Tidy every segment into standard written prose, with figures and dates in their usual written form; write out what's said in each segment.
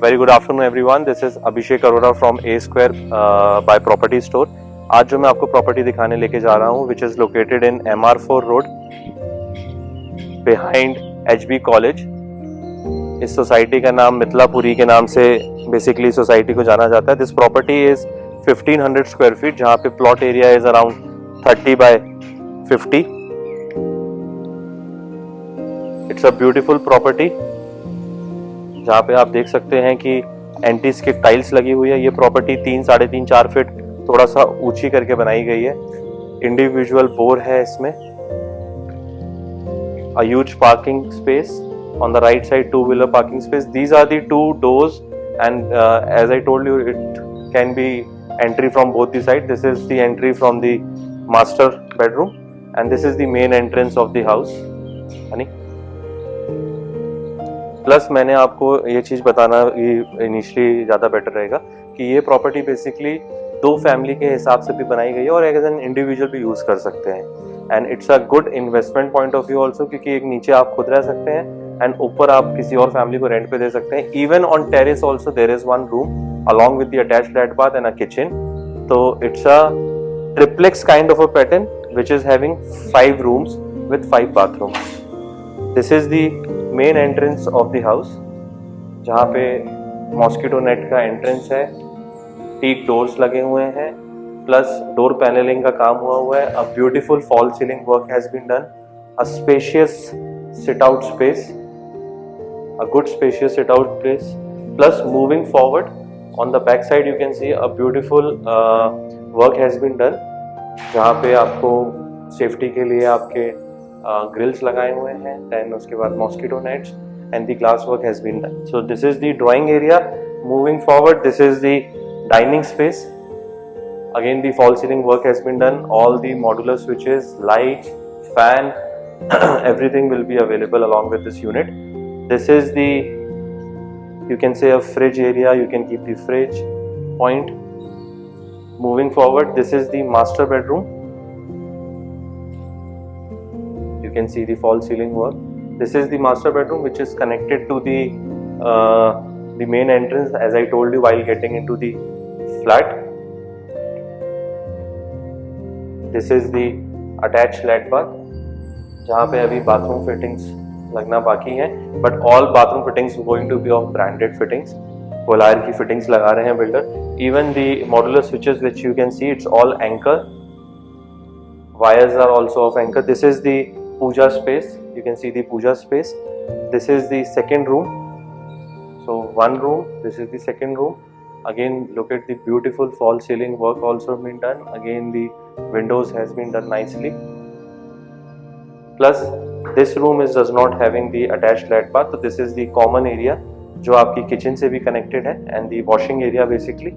Very good afternoon everyone. This is Abhishek Arora from A Square by Property Store. आज जो मैं आपको property दिखाने लेके जा रहा हूँ, which is located in MR4 Road, behind HB College. इस सोसाइटी का नाम मिथिलापुरी के नाम से बेसिकली सोसाइटी को जाना जाता है. This property is 1500 square feet, जहाँ पे plot area is around 30 by 50. It's a beautiful property, जहाँ पे आप देख सकते हैं कि एंटी स्किड टाइल्स लगी हुई है. ये प्रॉपर्टी 3, 3.5, 4 फीट थोड़ा सा ऊंची करके बनाई गई है. इंडिविजुअल बोर है इसमें. A huge parking space on the right side, two-wheeler parking space. These are the two doors, and as I told you, it can be entry from both the sides. This is the entry from the master bedroom, and this is the main entrance of the house. Honey. Plus मैंने आपको ये चीज़ बताना initially ज़्यादा better रहेगा कि ये property basically 2 family के हिसाब से भी बनाई गई है और एज एन इंडिविजुअल भी यूज़ कर सकते हैं. And it's a good investment point of view also, क्योंकि एक नीचे आप खुद रह सकते हैं एंड ऊपर आप किसी और फैमिली को रेंट पे दे सकते हैं. Even on terrace also there is 1 room along with the attached lat bath and a kitchen. तो it's a triplex kind of a pattern which is having 5 rooms with 5 bathrooms. This is the main entrance of the house, जहाँ पे mosquito net का entrance है. Teak doors लगे हुए हैं, plus door panelling का काम हुआ है. A beautiful fall ceiling work has been done. A spacious sit out space, a good spacious sit out place. Plus moving forward on the back side you can see a beautiful work has been done, जहाँ पे आपको safety के लिए आपके grills लगाए हुए हैं. Then उसके बाद mosquito nets and the glass work has been done. So this is the drawing area. Moving forward, this is the dining space. Again the fall ceiling work has been done. All the modular switches, lights, fan, everything will be available along with this unit. This is the, you can say, a fridge area. You can keep the fridge point. Moving forward, this is the master bedroom. You can see the fall ceiling work. This is the master bedroom, which is connected to the main entrance, as I told you while getting into the flat. This is the attached let bath, जहाँ पे अभी bathroom fittings लगना बाकी है, but all bathroom fittings going to be of branded fittings. वोलायर की fittings लगा रहे हैं builder. Even the modular switches which you can see, it's all Anchor. Wires are also of Anchor. This is the puja space. You can see the puja space. This is the second room. So 1 room. This is the second room. Again, look at the beautiful fall ceiling work also been done. Again, the windows has been done nicely. Plus, this room does not having the attached let bath. So this is the common area, जो आपकी kitchen से भी connected है, and the washing area basically.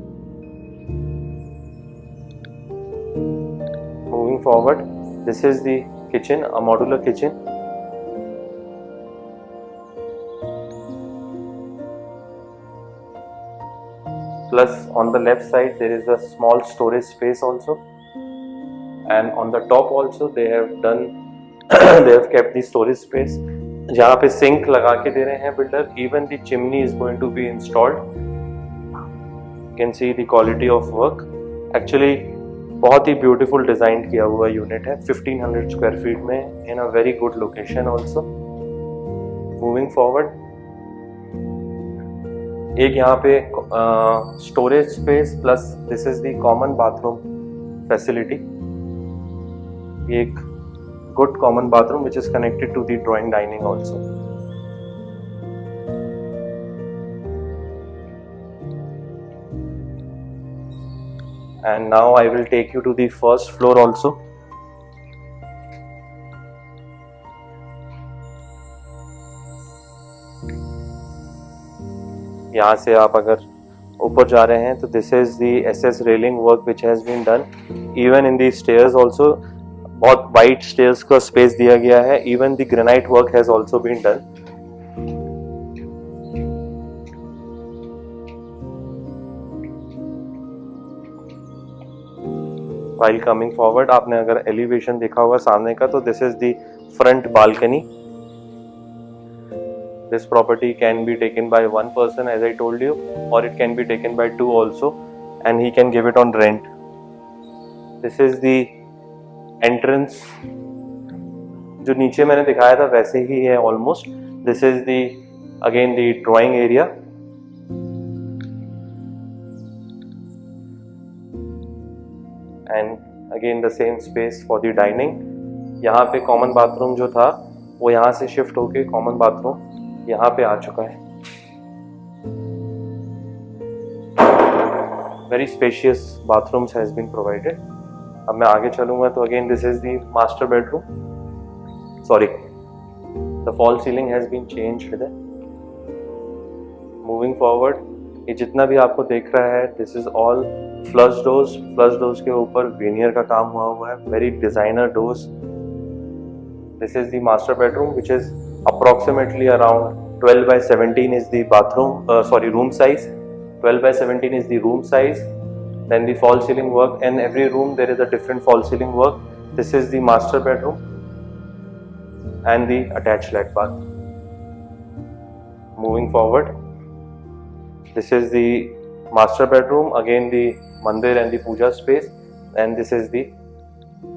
Moving forward, this is the kitchen, a modular kitchen. Plus on the left side there is a small storage space also, and on the top also they have done they have kept the storage space, जहाँ पे sink लगा के दे रहे हैं builder. Even the chimney is going to be installed. You can see the quality of work. Actually बहुत ही beautiful design किया हुआ unit है, 1500 स्क्वायर फीट में, in a very good location also. Moving forward, एक यहाँ पे storage space, plus this is the common bathroom facility. एक good common bathroom which is connected to the drawing dining also. And now I will take you to the first floor also. यहाँ से आप अगर ऊपर जा रहे हैं तो this is the SS railing work which has been done. Even in the stairs also बहुत वाइड स्टेयर्स का स्पेस दिया गया है. Even the granite work has also been done. While coming forward, आपने अगर एलिवेशन देखा होगा सामने का, तो this is the front balcony. This property can be taken by one person, as I told you, or it can be taken by two also, and he can give it on rent. This is the entrance. जो नीचे मैंने दिखाया था वैसे ही है almost. This is the again the drawing area. And again the same space for the dining. यहाँ पे common bathroom जो था वो यहाँ से शिफ्ट होके कॉमन बाथरूम यहाँ पे आ चुका है. Very spacious bathrooms has been provided. अब मैं आगे चलूँगा तो again this is the master bedroom. Sorry, the fall ceiling has been changed there. Moving forward, ये जितना भी आपको देख रहा है this is all flush doors. Flush doors के ऊपर veneer का काम हुआ है. Very designer doors. This is the master bedroom, which is approximately around 12 by 17 is the room size. 12 by 17 is the room size. Then the fall ceiling work, and every room there is a different fall ceiling work. This is the master bedroom and the attached lat bath. Moving forward, this is the master bedroom, again the mandir and the puja space, and this is the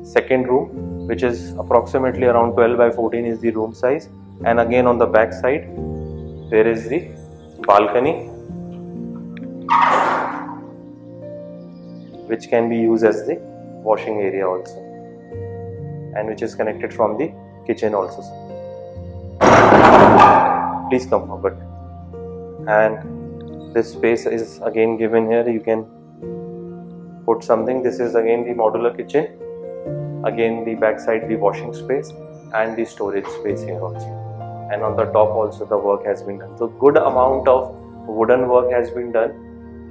second room, which is approximately around 12 by 14 is the room size, and again on the back side there is the balcony, which can be used as the washing area also, and which is connected from the kitchen also. Please come forward. And this space is again given here. You can put something. This is again the modular kitchen. Again the back side the washing space and the storage space here also. And on the top also the work has been done. So good amount of wooden work has been done.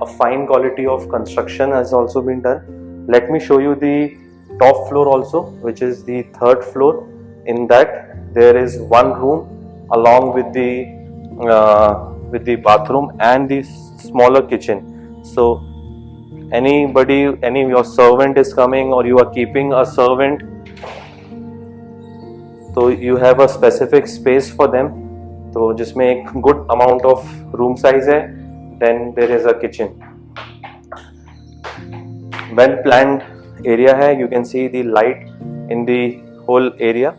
A fine quality of construction has also been done. Let me show you the top floor also, which is the third floor. In that there is one room along with the bathroom and the smaller kitchen. So your servant is coming or you are keeping a servant, so you have a specific space for them, तो जिसमें एक good amount of room size है. Then there is a kitchen. Well planned area है. You can see the light in the whole area.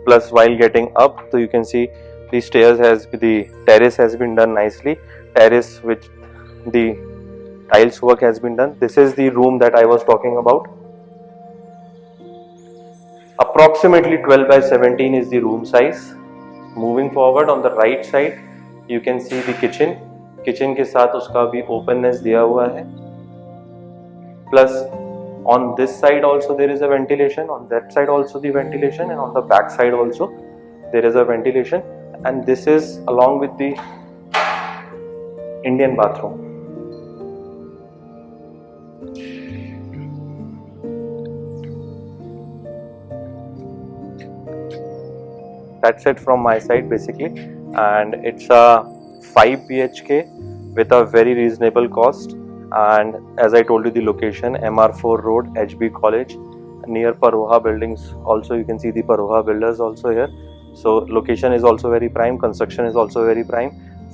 Plus while getting up, so you can see the terrace has been done nicely. Terrace with the tiles work has been done. This is the room that I was talking about. Approximately 12 by 17 is the room size. Moving forward, on the right side you can see the kitchen. Kitchen के साथ उसका भी openness दिया हुआ है. Plus on this side also there is a ventilation, on that side also the ventilation, and on the back side also there is a ventilation. And this is along with the Indian bathroom. That's it from my side basically, and it's a 5 BHK with a very reasonable cost. And as I told you, the location MR4 Road, HB College, near Paroha buildings. Also you can see the Paroha builders also here. So location is also very prime, construction is also very prime.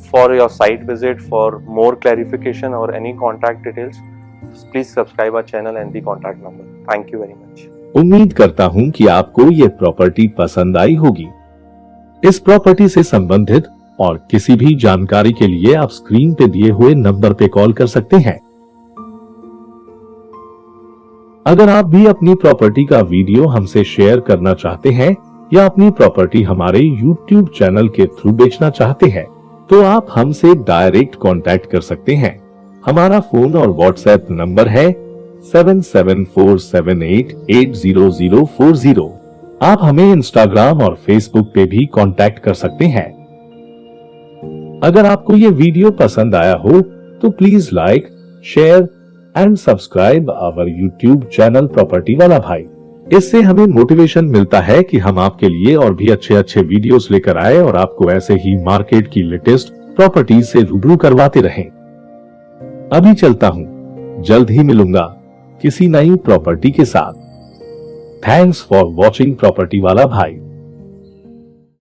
For your site visit, for more clarification or any contact details, please subscribe our channel and the contact number. Thank you very much. उम्मीद करता हूं कि आपको ये property पसंद आई होगी। इस property से संबंधित और किसी भी जानकारी के लिए आप स्क्रीन पे दिए हुए नंबर पे कॉल कर सकते हैं। अगर आप भी अपनी प्रॉपर्टी का वीडियो हमसे शेयर करना चाहते हैं या अपनी प्रॉपर्टी हमारे YouTube चैनल के थ्रू बेचना चाहते हैं, तो आप हमसे डायरेक्ट कांटेक्ट कर सकते हैं। हमारा फोन और व्हाट्सएप नंबर है 7747880040। आप हमें इंस्टाग्राम और फेसबुक पे भी कांटेक्ट कर सकते हैं। अगर आपको ये वीडियो पसंद आया हो तो please like, share and subscribe our YouTube channel property वाला भाई। इससे हमें मोटिवेशन मिलता है कि हम आपके लिए और भी अच्छे वीडियोस लेकर आए और आपको ऐसे ही मार्केट की लेटेस्ट प्रॉपर्टीज से रूबरू करवाते रहें। अभी चलता हूँ, जल्द ही मिलूंगा किसी नई प्रॉपर्टी के साथ। थैंक्स फॉर वॉचिंग प्रॉपर्टी वाला भाई।